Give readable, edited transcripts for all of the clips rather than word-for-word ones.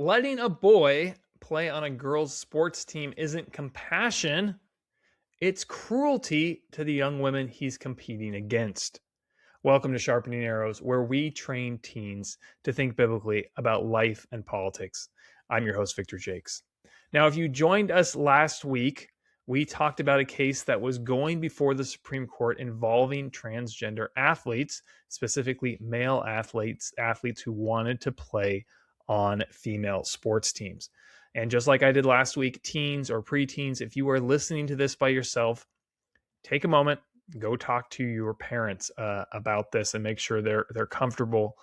Letting a boy play on a girl's sports team isn't compassion, it's cruelty to the young women he's competing against. Welcome to Sharpening Arrows, where we train teens to think biblically about life and politics. I'm your host, Victor Jakes. Now, if you joined us last week, we talked about a case that was going before the Supreme Court involving transgender athletes, specifically male athletes who wanted to play on female sports teams. And just like I did last week, teens or preteens, if you are listening to this by yourself, take a moment, go talk to your parents about this and make sure they're comfortable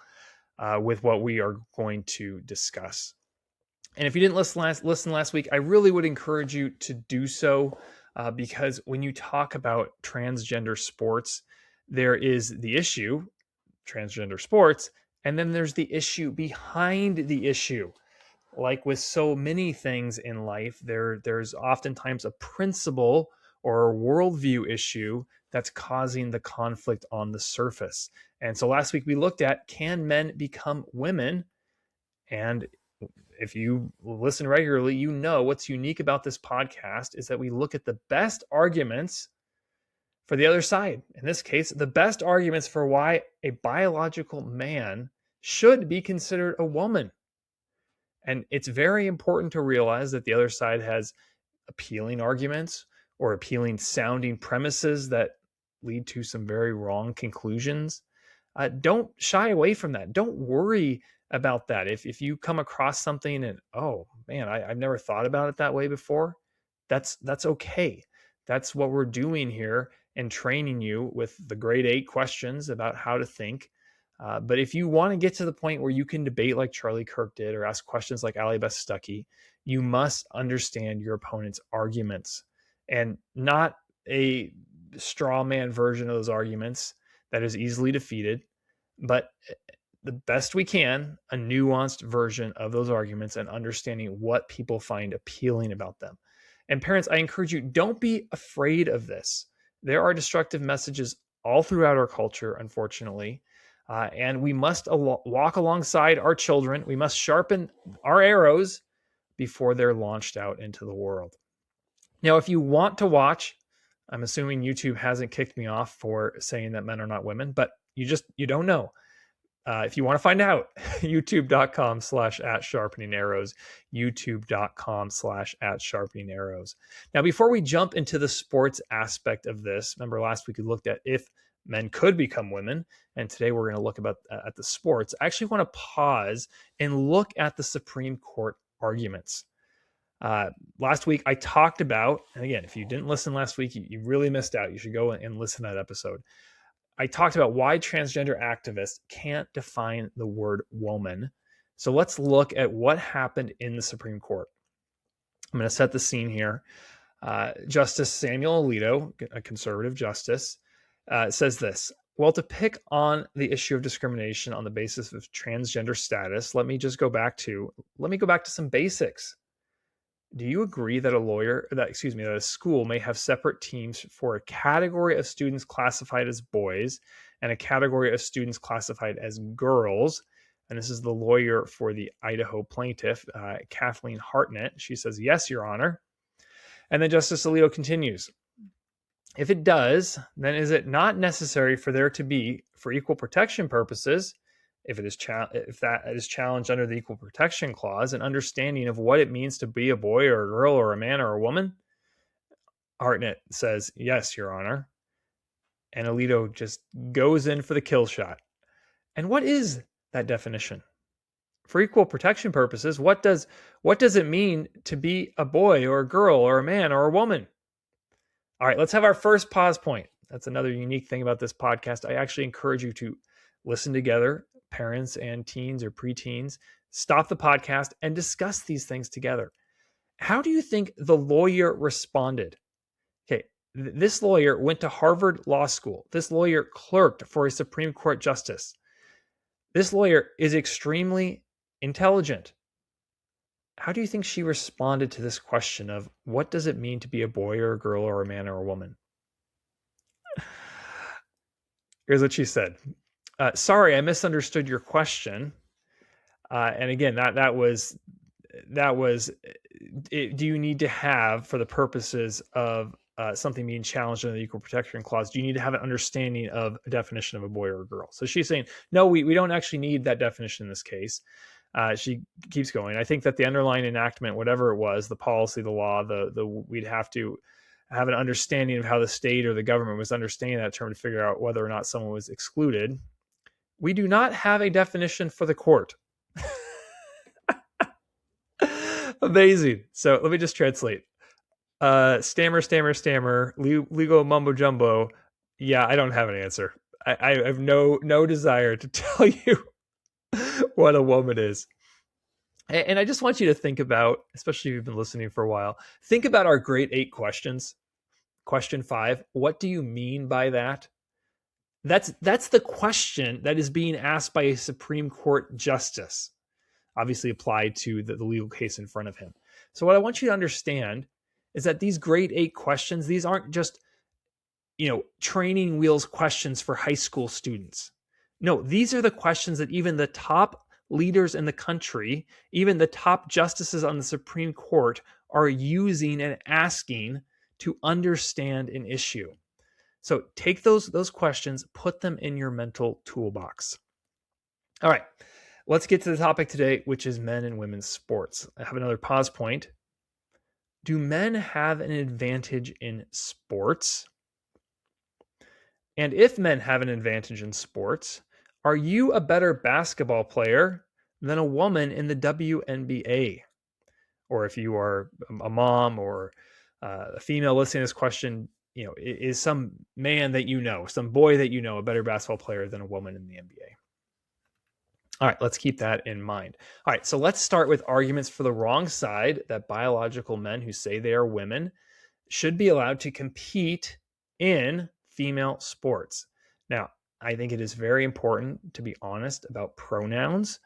with what we are going to discuss. And if you didn't listen last week, I really would encourage you to do so because when you talk about transgender sports, there is the issue, transgender sports, and then there's the issue behind the issue. Like with so many things in life, there's oftentimes a principle or a worldview issue that's causing the conflict on the surface. And so last week we looked at, can men become women? And if you listen regularly, you know what's unique about this podcast is that we look at the best arguments for the other side. In this case, the best arguments for why a biological man should be considered a woman. And it's very important to realize that the other side has appealing arguments or appealing sounding premises that lead to some very wrong conclusions. Don't shy away from that. Don't worry about that. If you come across something and, oh man, I've never thought about it that way before, that's okay. That's what we're doing here and training you with the grade 8 questions about how to think. But if you want to get to the point where you can debate like Charlie Kirk did or ask questions like Ali Beth Stuckey, you must understand your opponent's arguments and not a straw man version of those arguments that is easily defeated, but the best we can, a nuanced version of those arguments and understanding what people find appealing about them. And parents, I encourage you, don't be afraid of this. There are destructive messages all throughout our culture, unfortunately. And we must walk alongside our children. We must sharpen our arrows before they're launched out into the world. Now, if you want to watch, I'm assuming YouTube hasn't kicked me off for saying that men are not women, but you don't know. If you want to find out, youtube.com/@sharpening-arrows, youtube.com/@sharpening-arrows. Now, before we jump into the sports aspect of this, remember last week we looked at if men could become women, and today we're going to look at the sports. I actually want to pause and look at the Supreme Court arguments. Last week I talked about, and again, if you didn't listen last week, you really missed out. You should go and listen to that episode. I talked about why transgender activists can't define the word woman. So let's look at what happened in the Supreme Court. I'm going to set the scene here. Justice Samuel Alito, a conservative justice, says this. Well, to pick on the issue of discrimination on the basis of transgender status, let me go back to some basics. Do you agree that a school may have separate teams for a category of students classified as boys and a category of students classified as girls? And this is the lawyer for the Idaho plaintiff, Kathleen Hartnett. She says, yes, Your Honor. And then Justice Alito continues. If it does, then is it not necessary for there to be, for equal protection purposes, if that is challenged under the Equal Protection Clause, an understanding of what it means to be a boy or a girl or a man or a woman? Hartnett says, yes, Your Honor. And Alito just goes in for the kill shot. And what is that definition? For equal protection purposes, what does it mean to be a boy or a girl or a man or a woman? All right, let's have our first pause point. That's another unique thing about this podcast. I actually encourage you to listen together, parents and teens or preteens, stop the podcast and discuss these things together. How do you think the lawyer responded? Okay, this lawyer went to Harvard Law School. This lawyer clerked for a Supreme Court justice. This lawyer is extremely intelligent. How do you think she responded to this question of what does it mean to be a boy or a girl or a man or a woman? Here's what she said. Sorry, I misunderstood your question. And again, that was that was, do you need to have, for the purposes of something being challenged under the Equal Protection Clause, do you need to have an understanding of a definition of a boy or a girl? So she's saying, no, we don't actually need that definition in this case. She keeps going. I think that the underlying enactment, whatever it was, the policy, the law, we'd have to have an understanding of how the state or the government was understanding that term to figure out whether or not someone was excluded. We do not have a definition for the court. Amazing. So let me just translate. Stammer, legal mumbo jumbo. Yeah, I don't have an answer. I have no desire to tell you what a woman is. And I just want you to think about, especially if you've been listening for a while, think about our great 8 questions. Question 5, what do you mean by that? That's the question that is being asked by a Supreme Court justice, obviously applied to the legal case in front of him. So what I want you to understand is that these grade 8 questions, these aren't just, training wheels questions for high school students. No, these are the questions that even the top leaders in the country, even the top justices on the Supreme Court, are using and asking to understand an issue. So take those questions, put them in your mental toolbox. All right, let's get to the topic today, which is men and women's sports. I have another pause point. Do men have an advantage in sports? And if men have an advantage in sports, are you a better basketball player than a woman in the WNBA? Or if you are a mom or a female listening to this question, is some man that some boy that a better basketball player than a woman in the NBA? All right, let's keep that in mind. All right, so let's start with arguments for the wrong side, that biological men who say they are women should be allowed to compete in female sports. Now, I think it is very important to be honest about pronouns.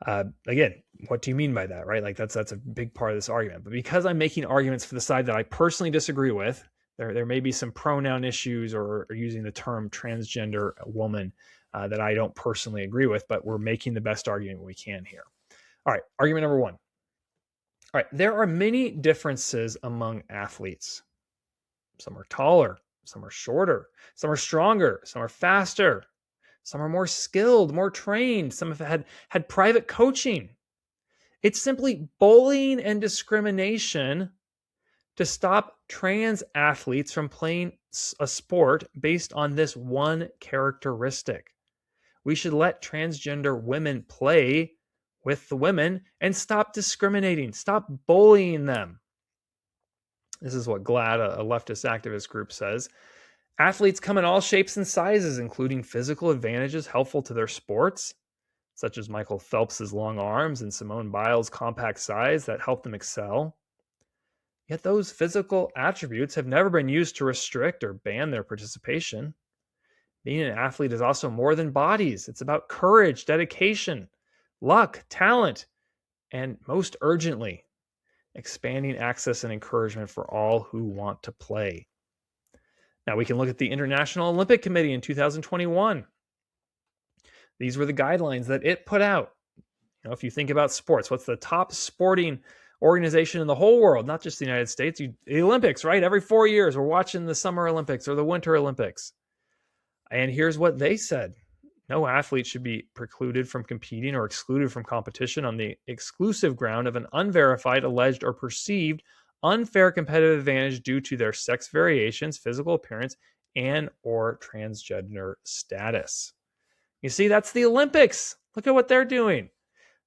Again, what do you mean by that, right? Like that's a big part of this argument. But because I'm making arguments for the side that I personally disagree with, there may be some pronoun issues or using the term transgender woman that I don't personally agree with, but we're making the best argument we can here. All right, argument number 1. All right, there are many differences among athletes. Some are taller, some are shorter, some are stronger, some are faster, some are more skilled, more trained, some have had private coaching. It's simply bullying and discrimination to stop trans athletes from playing a sport based on this one characteristic. We should let transgender women play with the women and stop discriminating, stop bullying them. This is what GLAAD, a leftist activist group, says. Athletes come in all shapes and sizes, including physical advantages helpful to their sports, such as Michael Phelps's long arms and Simone Biles' compact size that help them excel. Yet those physical attributes have never been used to restrict or ban their participation. Being an athlete is also more than bodies. It's about courage, dedication, luck, talent, and most urgently, expanding access and encouragement for all who want to play. Now we can look at the International Olympic Committee in 2021. These were the guidelines that it put out. If you think about sports, what's the top sporting organization in the whole world, not just the United States? The Olympics, right? Every 4 years, we're watching the Summer Olympics or the Winter Olympics. And here's what they said. No athlete should be precluded from competing or excluded from competition on the exclusive ground of an unverified, alleged, or perceived unfair competitive advantage due to their sex variations, physical appearance, and or transgender status. You see, that's the Olympics. Look at what they're doing.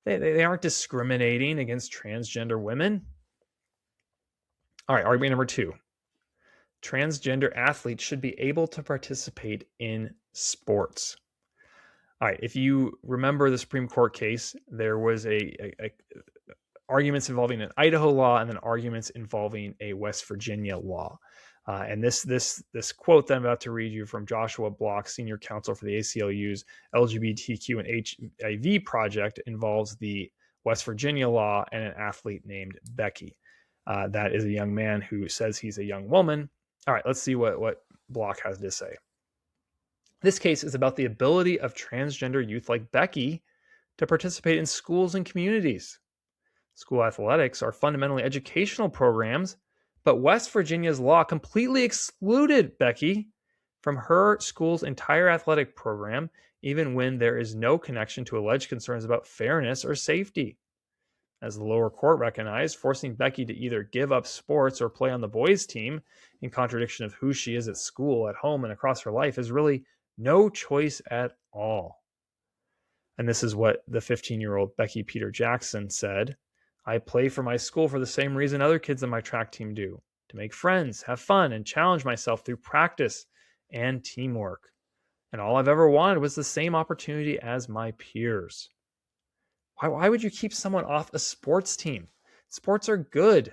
They aren't discriminating against transgender women. All right, argument number 2. Transgender athletes should be able to participate in sports. All right, if you remember the Supreme Court case, there was arguments involving an Idaho law and then arguments involving a West Virginia law. And this quote that I'm about to read you from Joshua Block, senior counsel for the ACLU's LGBTQ and HIV project, involves the West Virginia law and an athlete named Becky. That is a young man who says he's a young woman. All right, let's see what Block has to say. This case is about the ability of transgender youth like Becky to participate in schools and communities. School athletics are fundamentally educational programs, but West Virginia's law completely excluded Becky from her school's entire athletic program, even when there is no connection to alleged concerns about fairness or safety. As the lower court recognized, forcing Becky to either give up sports or play on the boys' team, in contradiction of who she is at school, at home, and across her life, is really no choice at all. And this is what the 15-year-old Becky Peter Jackson said. I play for my school for the same reason other kids on my track team do, to make friends, have fun, and challenge myself through practice and teamwork. And all I've ever wanted was the same opportunity as my peers. Why would you keep someone off a sports team? Sports are good.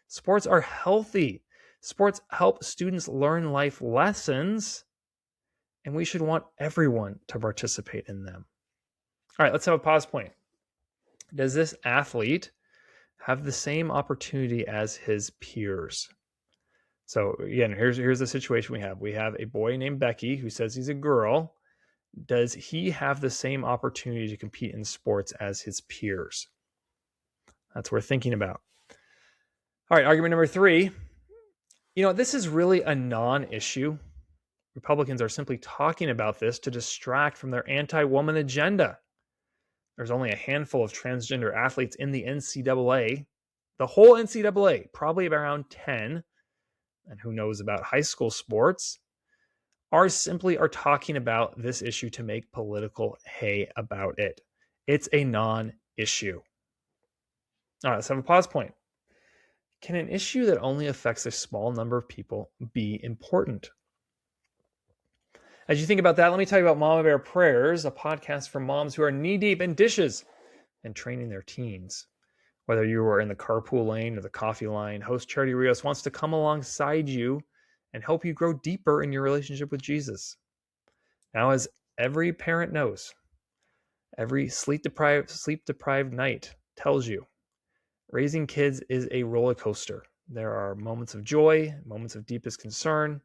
Sports are healthy. Sports help students learn life lessons, and we should want everyone to participate in them. All right, let's have a pause point. Does this athlete have the same opportunity as his peers? So again, here's the situation we have. We have a boy named Becky who says he's a girl. Does he have the same opportunity to compete in sports as his peers? That's what we're thinking about. All right, argument number 3. This is really a non-issue. Republicans are simply talking about this to distract from their anti-woman agenda. There's only a handful of transgender athletes in the NCAA. The whole NCAA, probably around 10, and who knows about high school sports, are talking about this issue to make political hay about it. It's a non-issue. All right, let's have a pause point. Can an issue that only affects a small number of people be important? As you think about that, let me tell you about Mama Bear Prayers, a podcast for moms who are knee-deep in dishes and training their teens. Whether you are in the carpool lane or the coffee line, host Charity Rios wants to come alongside you and help you grow deeper in your relationship with Jesus. Now, as every parent knows, every sleep-deprived night tells you, raising kids is a roller coaster. There are moments of joy, moments of deepest concern,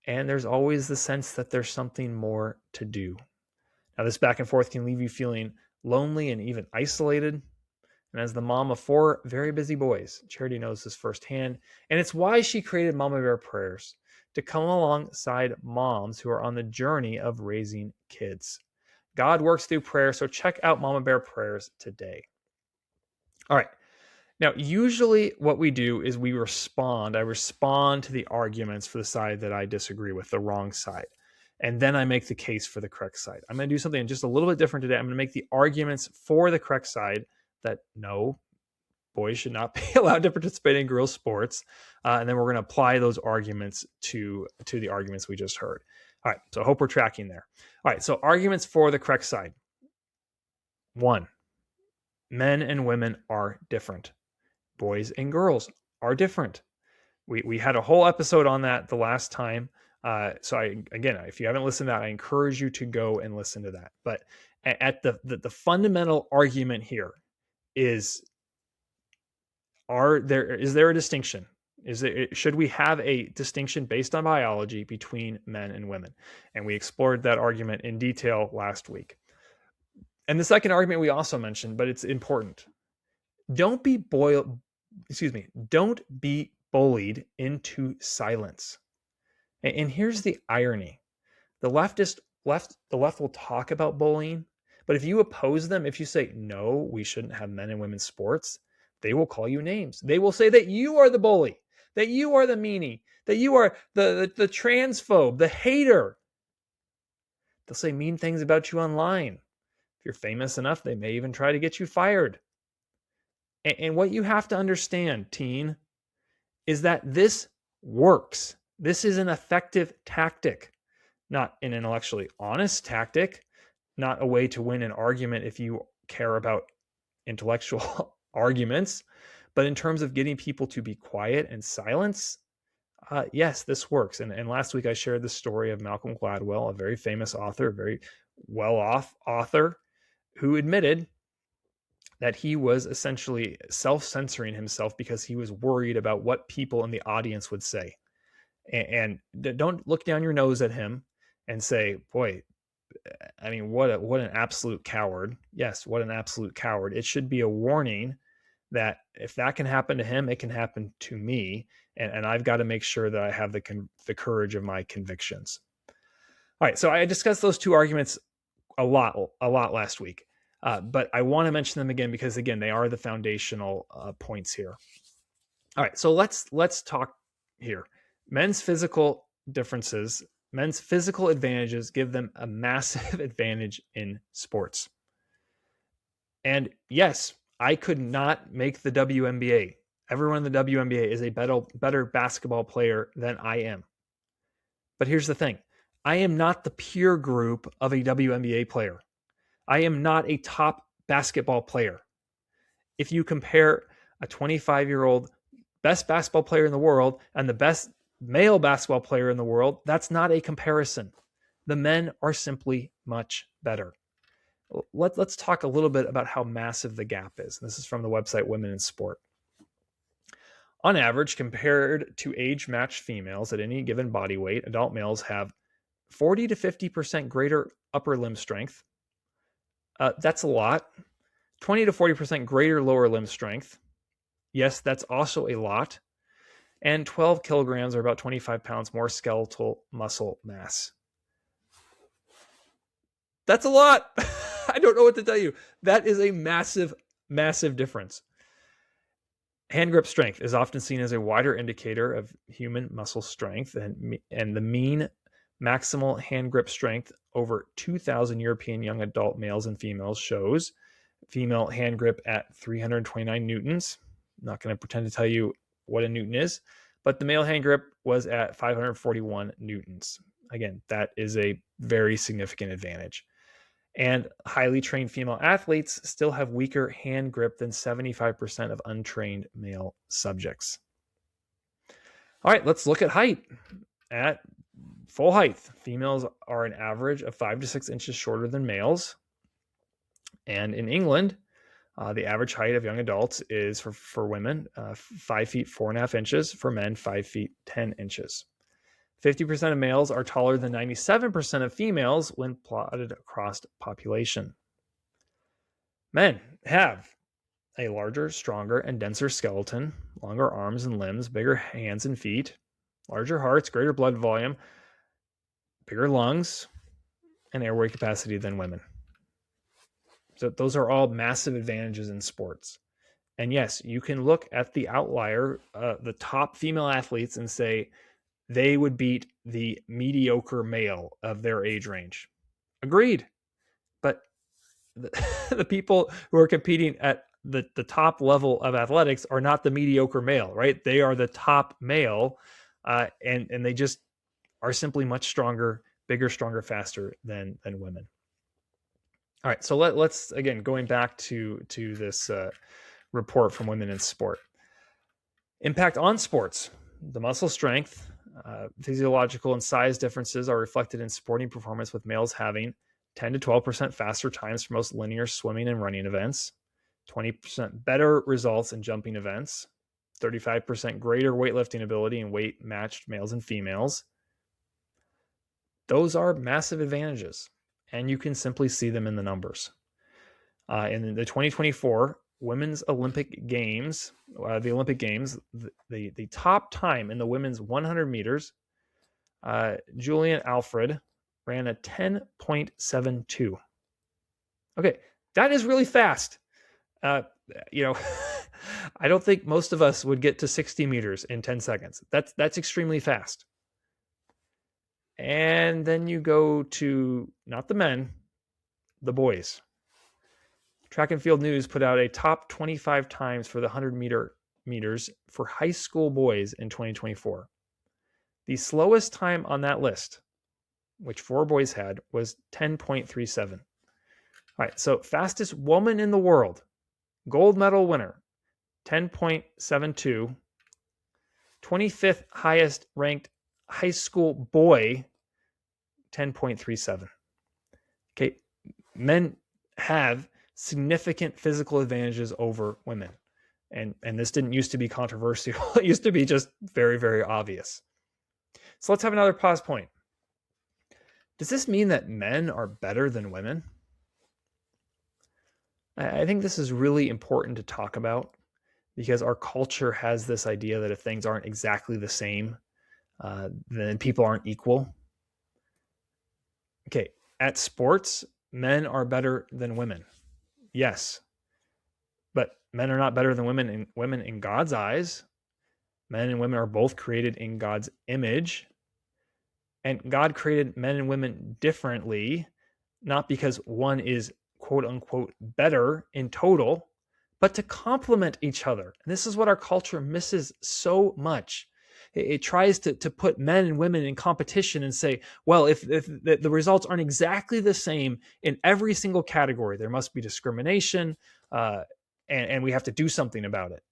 and there's always the sense that there's something more to do. Now, this back and forth can leave you feeling lonely and even isolated. And as the mom of 4 very busy boys, Charity knows this firsthand. And it's why she created Mama Bear Prayers, to come alongside moms who are on the journey of raising kids. God works through prayer, so check out Mama Bear Prayers today. All right. Now, usually what we do is I respond to the arguments for the side that I disagree with, the wrong side. And then I make the case for the correct side. I'm going to do something just a little bit different today. I'm going to make the arguments for the correct side, that no, boys should not be allowed to participate in girls' sports. And then we're going to apply those arguments to the arguments we just heard. All right, so I hope we're tracking there. All right, so arguments for the correct side. 1, men and women are different. Boys and girls are different. We had a whole episode on that the last time. So if you haven't listened to that, I encourage you to go and listen to that. But at the fundamental argument here is there a distinction? Should we have a distinction based on biology between men and women? And we explored that argument in detail last week. And the second argument we also mentioned, but it's important. Don't be bullied into silence. And here's the irony. The left will talk about bullying, but if you oppose them, if you say, no, we shouldn't have men and women's sports, they will call you names. They will say that you are the bully, that you are the meanie, that you are the transphobe, the hater. They'll say mean things about you online. If you're famous enough, they may even try to get you fired. And what you have to understand, teen, is that this works. This is an effective tactic, not an intellectually honest tactic, not a way to win an argument if you care about intellectual arguments, but in terms of getting people to be quiet and silence, yes, this works. And last week I shared the story of Malcolm Gladwell, a very famous author, a very well-off author, who admitted that he was essentially self-censoring himself because he was worried about what people in the audience would say. And don't look down your nose at him and say, boy, I mean, what an absolute coward. Yes, what an absolute coward. It should be a warning that if that can happen to him, it can happen to me. And I've got to make sure that I have the courage of my convictions. All right. So I discussed those two arguments a lot last week. But I want to mention them again because, again, they are the foundational points here. All right, so let's talk here. Men's physical differences, men's physical advantages give them a massive advantage in sports. And yes, I could not make the WNBA. Everyone in the WNBA is a better basketball player than I am. But here's the thing. I am not the peer group of a WNBA player. I am not a top basketball player. If you compare a 25-year-old best basketball player in the world and the best male basketball player in the world, that's not a comparison. The men are simply much better. Let's talk a little bit about how massive the gap is. This is from the website Women in Sport. On average, compared to age-matched females at any given body weight, adult males have 40 to 50% greater upper limb strength. That's a lot. 20 to 40% greater lower limb strength. Yes, that's also a lot. And 12 kilograms or about 25 pounds more skeletal muscle mass. That's a lot. I don't know what to tell you. That is a massive, massive difference. Hand grip strength is often seen as a wider indicator of human muscle strength, and the mean maximal hand grip strength over 2,000 European young adult males and females shows female hand grip at 329 newtons. I'm not going to pretend to tell you what a newton is, but the male hand grip was at 541 newtons. Again, that is a very significant advantage. And highly trained female athletes still have weaker hand grip than 75% of untrained male subjects. All right, let's look at height. At full height, females are an average of 5 to 6 inches shorter than males. And in England, the average height of young adults is for women 5 feet 4.5 inches, for men 5 feet 10 inches. 50% of males are taller than 97% of females when plotted across population. Men have a larger, stronger, and denser skeleton, longer arms and limbs, bigger hands and feet, larger hearts, greater blood volume, bigger lungs, and airway capacity than women. So those are all massive advantages in sports. And yes, you can look at the outlier, the top female athletes, and say they would beat the mediocre male of their age range. Agreed. But the people who are competing at the top level of athletics are not the mediocre male, right? They are the top male, and they just are simply much stronger, bigger, stronger, faster than women. All right, so let's again, going back to this report from Women in Sport. Impact on sports. The muscle strength, physiological and size differences are reflected in sporting performance, with males having 10 to 12% faster times for most linear swimming and running events, 20% better results in jumping events, 35% greater weightlifting ability in weight-matched males and females. Those are massive advantages, and you can simply see them in the numbers. In the 2024 Women's Olympic Games, the top time in the women's 100 meters, Julian Alfred ran a 10.72. Okay, that is really fast. I don't think most of us would get to 60 meters in 10 seconds. That's extremely fast. And then you go to, not the men, the boys. Track and Field News put out a top 25 times for the 100 meters for high school boys in 2024. The slowest time on that list, which 4 boys had, was 10.37. All right, so fastest woman in the world, gold medal winner, 10.72. 25th highest ranked high school boy, 10.37. Okay, men have significant physical advantages over women. And this didn't used to be controversial. It used to be just very, very obvious. So let's have another pause point. Does this mean that men are better than women? I think this is really important to talk about. because our culture has this idea that if things aren't exactly the same, then people aren't equal. Okay, at sports, men are better than women. Yes, but men are not better than women in God's eyes. Men and women are both created in God's image. And God created men and women differently, not because one is quote unquote better in total, but to complement each other. And this is what our culture misses so much. It tries to put men and women in competition and say, well, if the results aren't exactly the same in every single category, there must be discrimination, and we have to do something about it.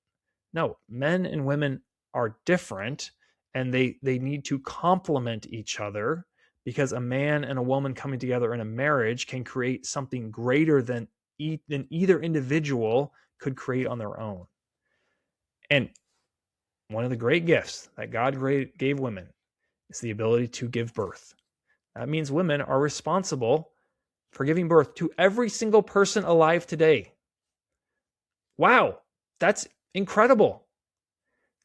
No, men and women are different, and they need to complement each other, because a man and a woman coming together in a marriage can create something greater than either individual could create on their own. And one of the great gifts that God gave women is the ability to give birth. That means women are responsible for giving birth to every single person alive today. Wow, that's incredible.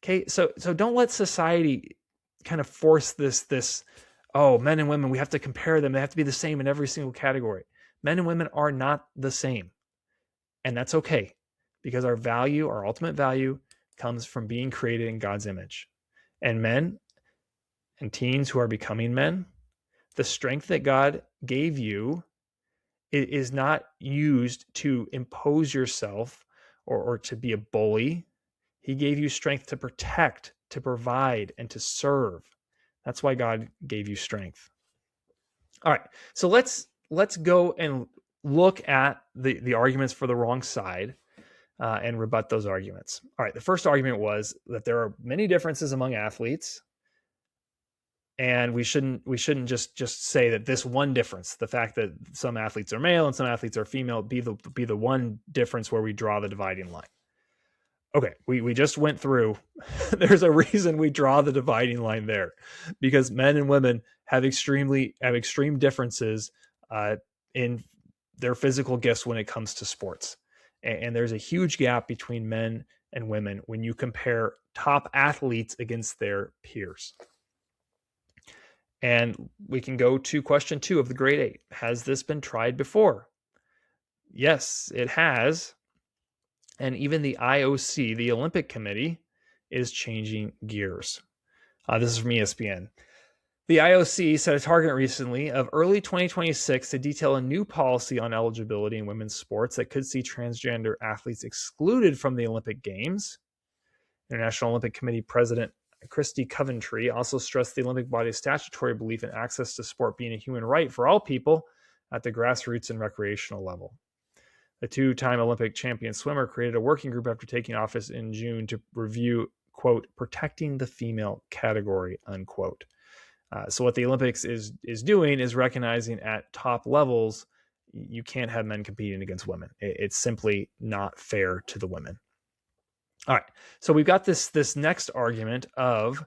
Okay, so don't let society kind of force this, oh, men and women, we have to compare them. They have to be the same in every single category. Men and women are not the same. And that's okay, because our value, our ultimate value, comes from being created in God's image. And men and teens who are becoming men, the strength that God gave you is not used to impose yourself or to be a bully. He gave you strength to protect, to provide, and to serve. That's why God gave you strength. All right, so let's go and look at the arguments for the wrong side and rebut those arguments. All right, the first argument was that there are many differences among athletes, and we shouldn't just say that this one difference, the fact that some athletes are male and some athletes are female, be the one difference where we draw the dividing line. Okay, we just went through. There's a reason we draw the dividing line there, because men and women have extreme differences in their physical gifts when it comes to sports, and there's a huge gap between men and women when you compare top athletes against their peers. And we can go to question 2 of the grade 8. Has this been tried before? Yes, it has. And even the IOC, the Olympic Committee, is changing gears. This is from ESPN. The IOC set a target recently of early 2026 to detail a new policy on eligibility in women's sports that could see transgender athletes excluded from the Olympic Games. International Olympic Committee President Christy Coventry also stressed the Olympic body's statutory belief in access to sport being a human right for all people at the grassroots and recreational level. The 2-time Olympic champion swimmer created a working group after taking office in June to review, quote, protecting the female category, unquote. So what the Olympics is doing is recognizing at top levels, you can't have men competing against women. It's simply not fair to the women. All right, so we've got this next argument of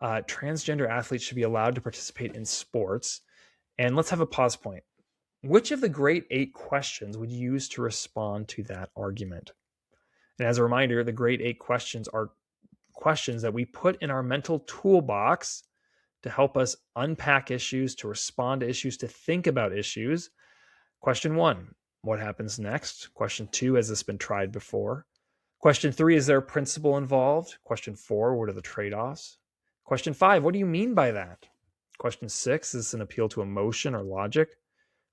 transgender athletes should be allowed to participate in sports. And let's have a pause point. Which of the great 8 questions would you use to respond to that argument? And as a reminder, the great 8 questions are questions that we put in our mental toolbox to help us unpack issues, to respond to issues, to think about issues. Question 1, what happens next? Question 2, has this been tried before? Question 3, is there a principle involved? Question 4, what are the trade-offs? Question 5, what do you mean by that? Question 6, is this an appeal to emotion or logic?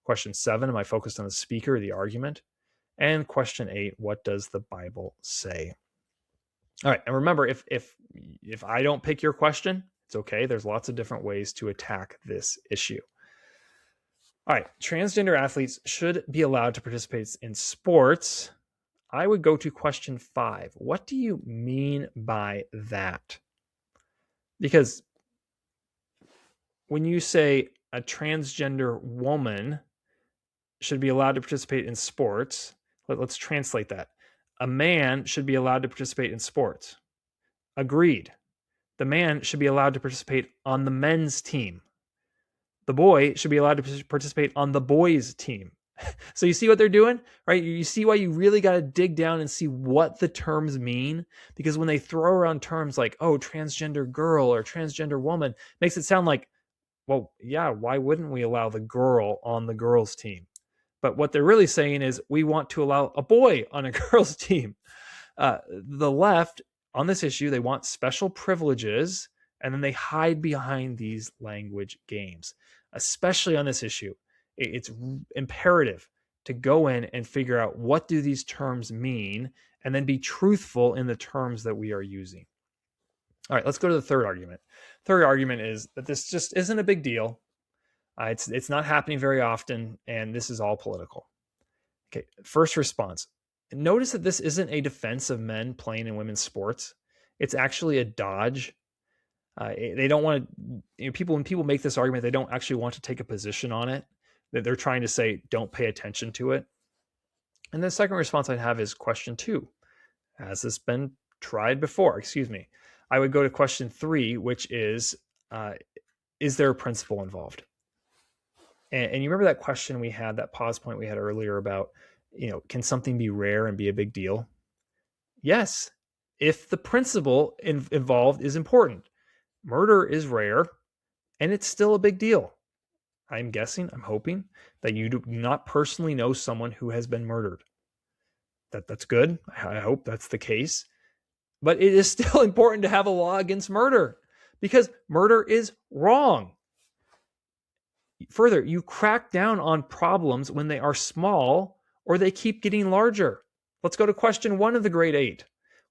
Question 7, am I focused on the speaker or the argument? And question 8, what does the Bible say? All right, and remember, if I don't pick your question, it's okay. There's lots of different ways to attack this issue. All right, transgender athletes should be allowed to participate in sports. I would go to question 5. What do you mean by that? Because when you say a transgender woman should be allowed to participate in sports, let's translate that. A man should be allowed to participate in sports. Agreed. The man should be allowed to participate on the men's team. The boy should be allowed to participate on the boys' team. So you see what they're doing, right? You see why you really got to dig down and see what the terms mean, because when they throw around terms like, oh, transgender girl or transgender woman, makes it sound like, well, yeah, why wouldn't we allow the girl on the girls team? But what they're really saying is we want to allow a boy on a girls team. The left on this issue, they want special privileges, and then they hide behind these language games, especially on this issue. It's imperative to go in and figure out what do these terms mean, and then be truthful in the terms that we are using. All right, let's go to the third argument. Third argument is that this just isn't a big deal. It's not happening very often, and this is all political. Okay, first response. Notice that this isn't a defense of men playing in women's sports. It's actually a dodge. They don't want to, when people make this argument, they don't actually want to take a position on it. That they're trying to say, don't pay attention to it. And the second response I'd have is question 2. Has this been tried before? Excuse me. I would go to question 3, which is there a principle involved? And you remember that question we had, that pause point we had earlier about, can something be rare and be a big deal? Yes, if the principle involved is important. Murder is rare, and it's still a big deal. I'm hoping that you do not personally know someone who has been murdered. That's good. I hope that's the case. But it is still important to have a law against murder, because murder is wrong. Further, you crack down on problems when they are small or they keep getting larger. Let's go to question 1 of the Great 8.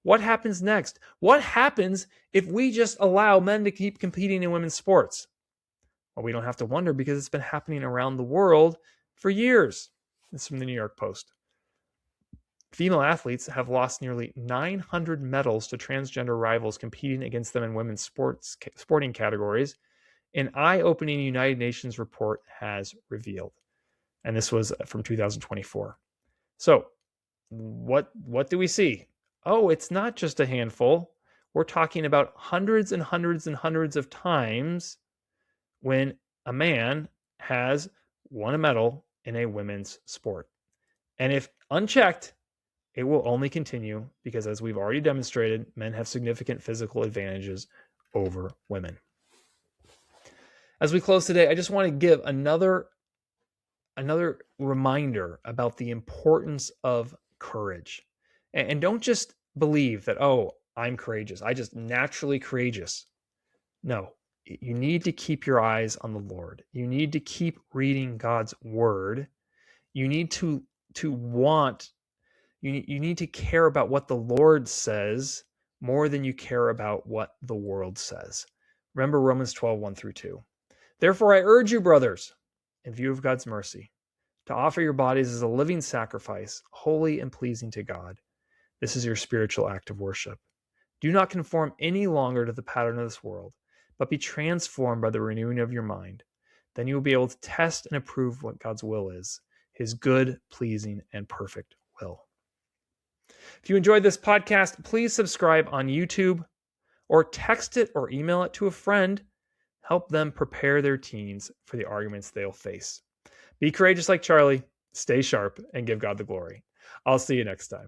What happens next? What happens if we just allow men to keep competing in women's sports? Well, we don't have to wonder, because it's been happening around the world for years. This is from the New York Post. Female athletes have lost nearly 900 medals to transgender rivals competing against them in women's sporting categories, an eye-opening United Nations report has revealed. And this was from 2024. So what do we see? Oh, it's not just a handful. We're talking about hundreds and hundreds and hundreds of times when a man has won a medal in a women's sport. And if unchecked, it will only continue, because as we've already demonstrated, men have significant physical advantages over women. As we close today, I just want to give another reminder about the importance of courage. And don't just believe that, oh, I'm courageous. I just naturally courageous. No, you need to keep your eyes on the Lord. You need to keep reading God's word. You need to you need to care about what the Lord says more than you care about what the world says. Remember Romans 12, 1-2. Therefore, I urge you, brothers, in view of God's mercy, to offer your bodies as a living sacrifice, holy and pleasing to God. This is your spiritual act of worship. Do not conform any longer to the pattern of this world, but be transformed by the renewing of your mind. Then you will be able to test and approve what God's will is, his good, pleasing, and perfect will. If you enjoyed this podcast, please subscribe on YouTube, or text it or email it to a friend. Help them prepare their teens for the arguments they'll face. Be courageous like Charlie, stay sharp, and give God the glory. I'll see you next time.